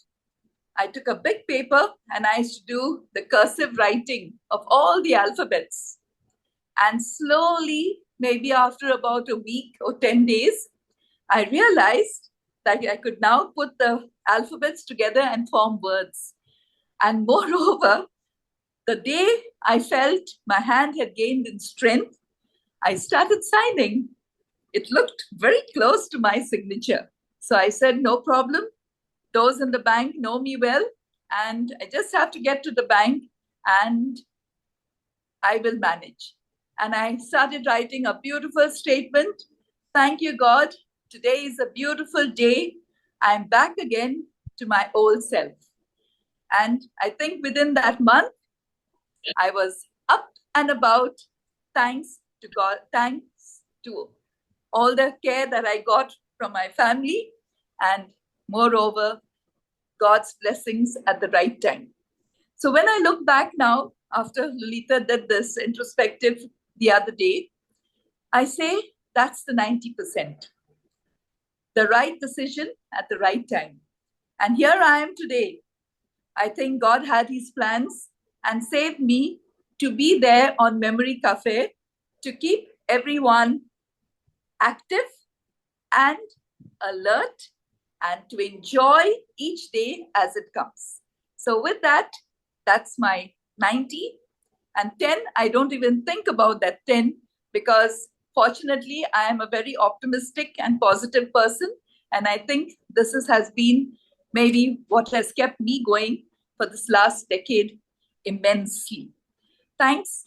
I took a big paper and I used to do the cursive writing of all the alphabets. And slowly, maybe after about a week or 10 days, I realized that I could now put the alphabets together and form words. And moreover, the day I felt my hand had gained in strength, I started signing. It looked very close to my signature. So I said, no problem. Those in the bank know me well, and I just have to get to the bank and I will manage. And I started writing a beautiful statement. Thank you, God. Today is a beautiful day. I'm back again to my old self. And I think within that month, I was up and about, thanks to God, thanks to all the care that I got from my family, and moreover, God's blessings at the right time. So when I look back now, after Lolita did this introspective the other day, I say that's the 90%. The right decision at the right time. And here I am today. I think God had his plans and saved me to be there on Memory Cafe to keep everyone active and alert and to enjoy each day as it comes. So with that, that's my 90. And 10, I don't even think about that 10 because fortunately, I am a very optimistic and positive person. And I think this has been maybe what has kept me going for this last decade immensely. Thanks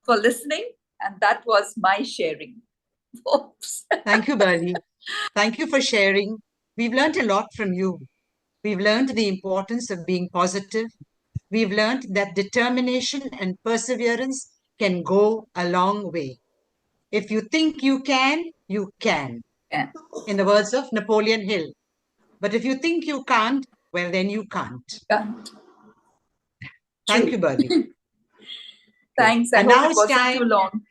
for listening. And that was my sharing. Oops. Thank you, Bernie. Thank you for sharing. We've learned a lot from you. We've learned the importance of being positive. We've learned that determination and perseverance can go a long way. If you think you can, you can. Yeah. In the words of Napoleon Hill. But if you think you can't, well, then you can't. Can't. Thank True. you, Bernie. Thanks. I And hope now it it's wasn't time. too long.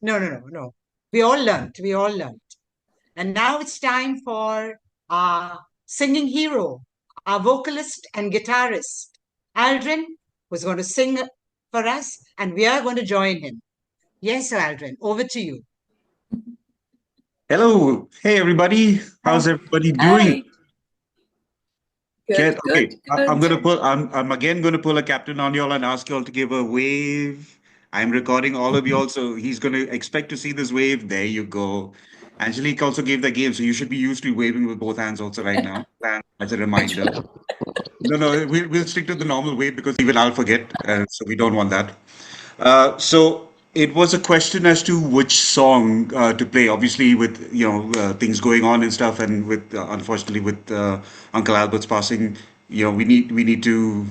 No. We all learned. We all learned. And now it's time for our singing hero, our vocalist and guitarist, Aldrin, who's going to sing for us, and we are going to join him. Yes, Aldrin, over to you. Hello. Hey, everybody. How's everybody doing? Hi. Good, Okay. good, I'm good. gonna pull. I'm again going to pull a captain on y'all and ask y'all to give a wave. I'm recording all of y'all, so he's going to expect to see this wave. There you go. Angelique also gave the game, so you should be used to waving with both hands also right now. As a reminder. No, we'll stick to the normal wave because even I'll forget, so we don't want that. So it was a question as to which song to play. Obviously, with things going on and stuff, and with unfortunately with Uncle Albert's passing, we need to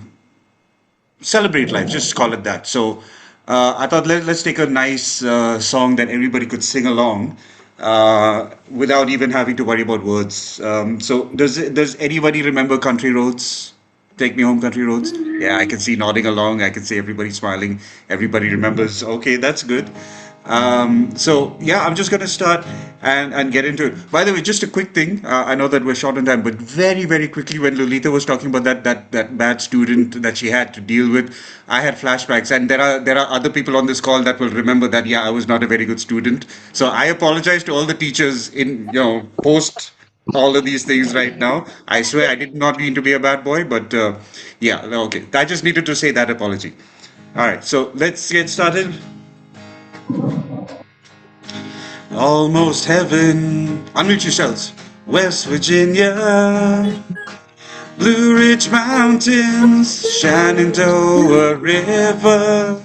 celebrate life. Just call it that. So I thought let's take a nice song that everybody could sing along without even having to worry about words. So does anybody remember Country Roads? Take Me Home, Country Roads. Yeah, I can see nodding along. I can see everybody smiling. Everybody remembers. Okay, that's good. So yeah, I'm just going to start and get into it. By the way, just a quick thing. I know that we're short on time, but very, very quickly, when Lolita was talking about that bad student that she had to deal with, I had flashbacks, and there are other people on this call that will remember that. Yeah, I was not a very good student. So I apologize to all the teachers in post all of these things right now. I swear I did not mean to be a bad boy, but yeah, okay. I just needed to say that apology. All right, so let's get started. Almost heaven. Unmute yourselves. West Virginia, Blue Ridge Mountains, Shenandoah River.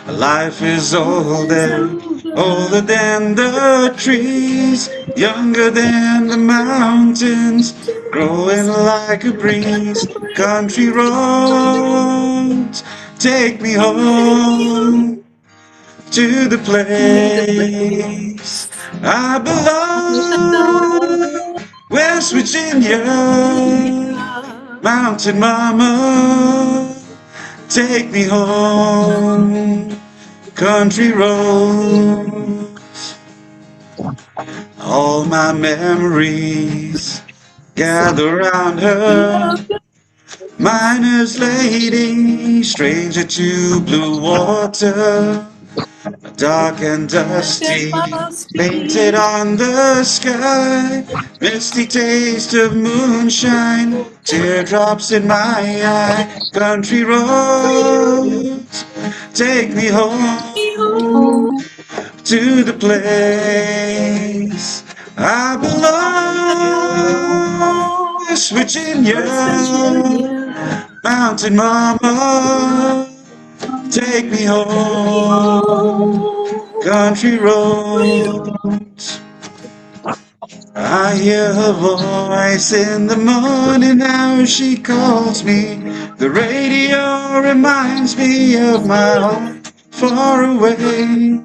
Life is older than the trees, younger than the mountains, growing like a breeze. Country roads, take me home to the place I belong. West Virginia, Mountain Mama, take me home. Country roads, all my memories gather around her. Miner's lady, stranger to blue water, dark and dusty, painted on the sky, misty taste of moonshine, teardrops in my eye. Country roads, take me home to the place I belong. West Virginia, Mountain Mama, take me home. Country roads, I hear her voice in the morning hours. She calls me. The radio reminds me of my home far away.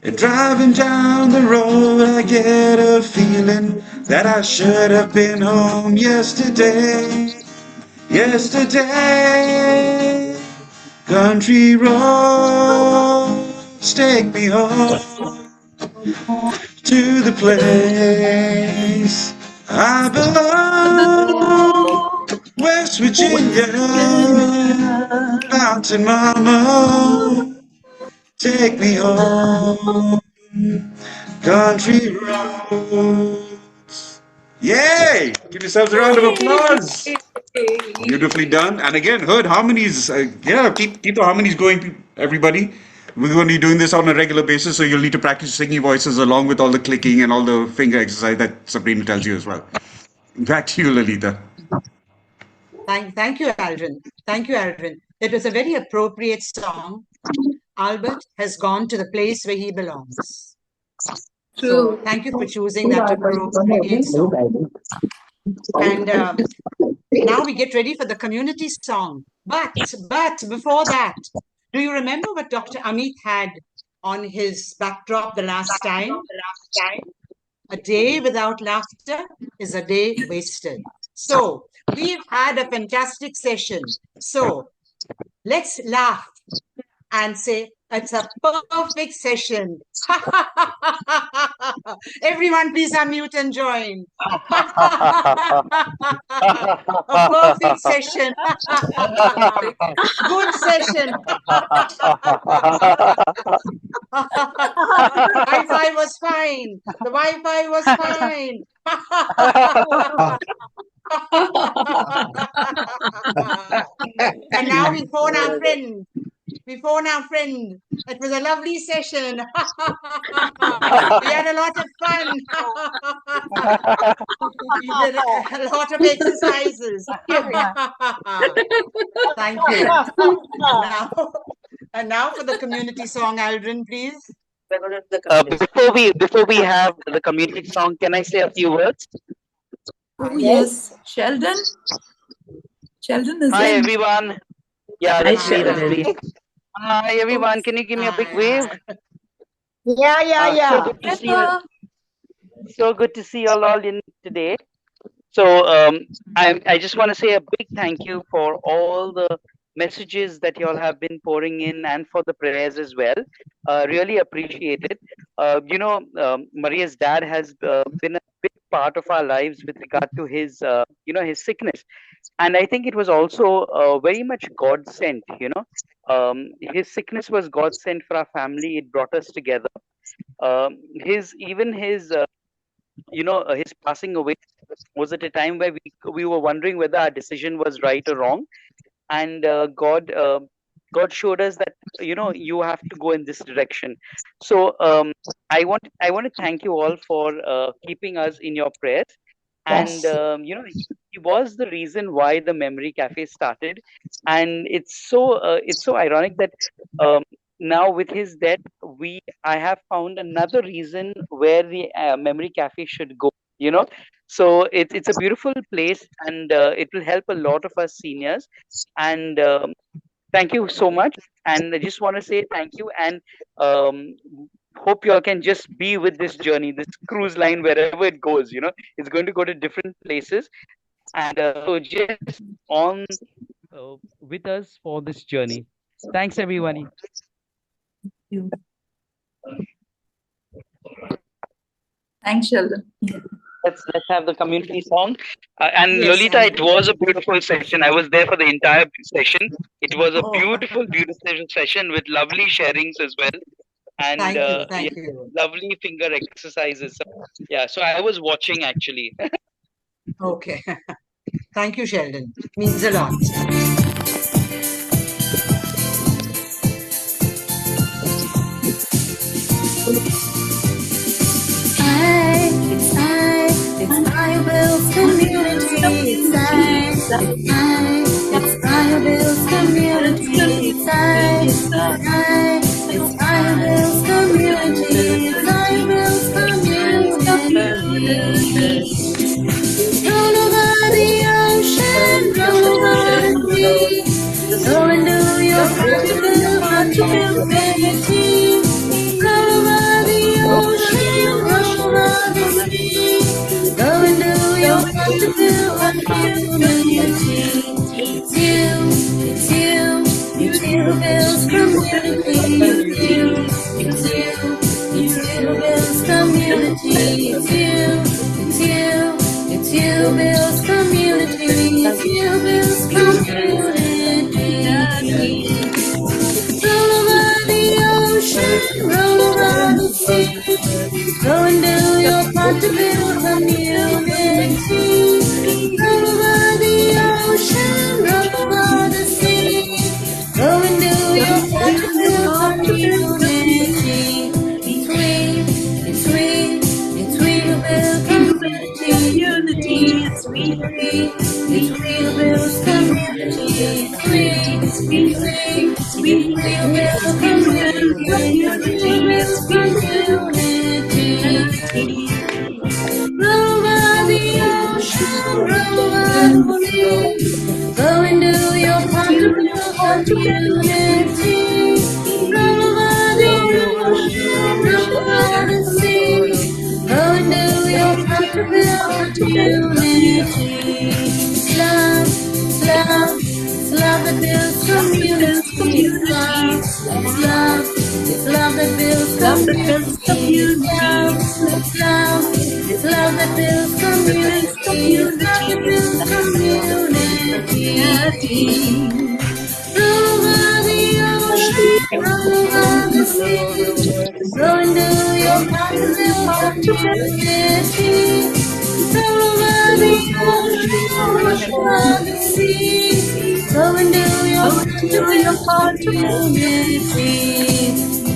Driving down the road, I get a feeling that I should have been home yesterday. Yesterday, country roads take me home to the place I belong. West Virginia, Mountain Mama, take me home, country roads. Yay! Give yourselves a round of applause. Beautifully done. And again, heard harmonies. Yeah, keep the harmonies going, everybody. We're going to be doing this on a regular basis, so you'll need to practice singing voices along with all the clicking and all the finger exercise that Sabrina tells you as well. Back to you, Lalita. Thank you, Aldrin. Thank you, Aldrin. It was a very appropriate song. Albert has gone to the place where he belongs. So thank you for choosing that appropriate song. And now we get ready for the community song. But before that, do you remember what Dr. Amit had on his backdrop the last time? A day without laughter is a day wasted. So we've had a fantastic session. So let's laugh and say, it's a perfect session. Everyone, please unmute and join. A perfect session. Good session. Wi-Fi was fine. The Wi-Fi was fine. And now we phone our friend. We phone our friend. It was a lovely session. We had a lot of fun. We did a lot of exercises. Thank you. And now for the community song, Aldrin, please. Before we have the community song, can I say a few words? Oh, yes. Sheldon? Sheldon is Hi, in. everyone. Yeah, that's me. That's me. Hi, everyone. Can you give me a big wave? Yeah. So good to see you. So good to see you all in today. So I just want to say a big thank you for all the messages that you all have been pouring in and for the prayers as well. Really appreciate it. Maria's dad has been a big part of our lives with regard to his, his sickness. And I think it was also very much God sent, his sickness was God sent for our family. It brought us together. His passing away was at a time where we were wondering whether our decision was right or wrong. And God showed us that, you have to go in this direction. So I want to thank you all for keeping us in your prayers. Yes. And, he was the reason why the Memory Cafe started. And it's so ironic that now with his death, I have found another reason where the Memory Cafe should go, So it's a beautiful place, and it will help a lot of us seniors. And thank you so much. And I just want to say thank you, and hope you all can just be with this journey, this cruise line, wherever it goes. It's going to go to different places, and so just on with us for this journey. Thanks, everybody. Thanks, Sheldon. Let's have the community song. And Yes, Lolita, and- it was a beautiful session. I was there for the entire session. It was a Oh. beautiful session with lovely sharings as well. And Thank you. lovely finger exercises. So I was watching actually. Okay. Thank you, Sheldon. Means a lot. It's I Will's community. It's I Will's community. It's I Will's community. It's I Will's community. Roll over the ocean, roll over the sea. Go and do your part to build community. Roll over want to build a community. It's you, it's you, it's you who builds community. It's you, it's you, it's you who builds community. It's you, it's you, it's you who builds community. It's you who builds community. Roll over the ocean, roll over the sea. Go and do your part to build community. Roll over the ocean, roll over the sea. Go and do your part to build community. It's we, it's we, it's we who build community. It's we, it's we who build community. It's we, it's we, it's we who build community. It's we who build community. Roll over the ocean, roll over the sea. Go and do your part to build community. Roll over the ocean, roll over the sea. Go and do your part to build community. It's love, it's love, it's love that builds community. It's love, it's love, it's love that builds community. It's love, it's love, it's love that builds community. It's love that builds community. Roll over the ocean, roll over the sea. Go and do your part to build community. Roll over the ocean, roll over the sea. Go and do your part to build community.